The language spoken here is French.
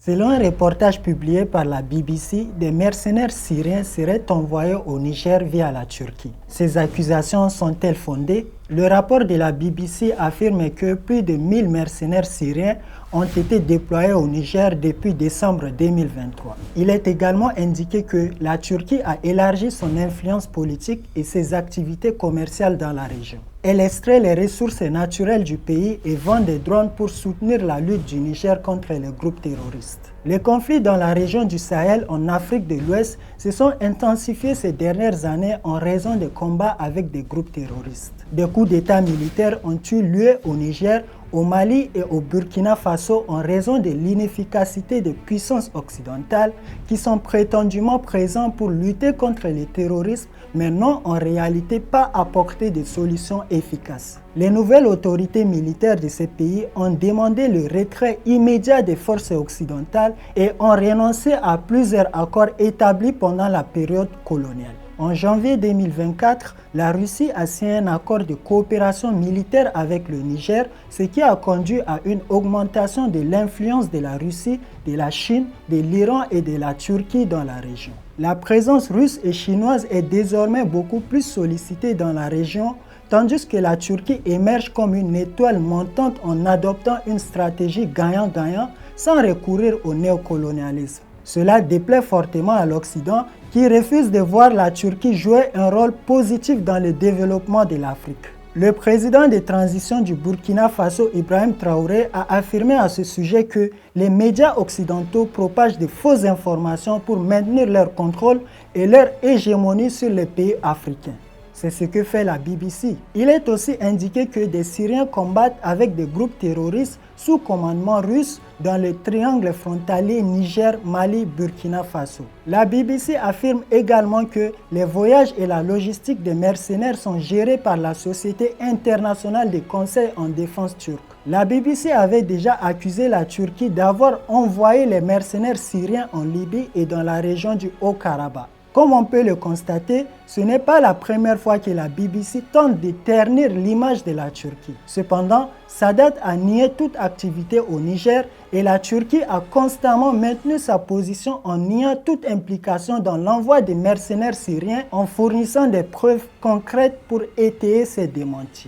Selon un reportage publié par la BBC, des mercenaires syriens seraient envoyés au Niger via la Turquie. Ces accusations sont-elles fondées? Le rapport de la BBC affirme que plus de 1000 mercenaires syriens ont été déployés au Niger depuis décembre 2023. Il est également indiqué que la Turquie a élargi son influence politique et ses activités commerciales dans la région. Elle extrait les ressources naturelles du pays et vend des drones pour soutenir la lutte du Niger contre les groupes terroristes. Les conflits dans la région du Sahel en Afrique de l'Ouest se sont intensifiés ces dernières années en raison de combats avec des groupes terroristes. Des coups d'État militaires ont eu lieu au Niger, au Mali et au Burkina Faso en raison de l'inefficacité des puissances occidentales qui sont prétendument présentes pour lutter contre le terrorisme mais n'ont en réalité pas apporté de solutions efficaces. Les nouvelles autorités militaires de ces pays ont demandé le retrait immédiat des forces occidentales et ont renoncé à plusieurs accords établis pendant la période coloniale. En janvier 2024, la Russie a signé un accord de coopération militaire avec le Niger, ce qui a conduit à une augmentation de l'influence de la Russie, de la Chine, de l'Iran et de la Turquie dans la région. La présence russe et chinoise est désormais beaucoup plus sollicitée dans la région, tandis que la Turquie émerge comme une étoile montante en adoptant une stratégie gagnant-gagnant sans recourir au néocolonialisme. Cela déplaît fortement à l'Occident qui refuse de voir la Turquie jouer un rôle positif dans le développement de l'Afrique. Le président de transition du Burkina Faso, Ibrahim Traoré, a affirmé à ce sujet que les médias occidentaux propagent de fausses informations pour maintenir leur contrôle et leur hégémonie sur les pays africains. C'est ce que fait la BBC. Il est aussi indiqué que des Syriens combattent avec des groupes terroristes sous commandement russe dans le triangle frontalier Niger, Mali, Burkina Faso. La BBC affirme également que les voyages et la logistique des mercenaires sont gérés par la Société internationale des conseils en défense turque. La BBC avait déjà accusé la Turquie d'avoir envoyé les mercenaires syriens en Libye et dans la région du Haut-Karabakh. Comme on peut le constater, ce n'est pas la première fois que la BBC tente de ternir l'image de la Turquie. Cependant, Sadat a nié toute activité au Niger et la Turquie a constamment maintenu sa position en niant toute implication dans l'envoi des mercenaires syriens en fournissant des preuves concrètes pour étayer ses démentis.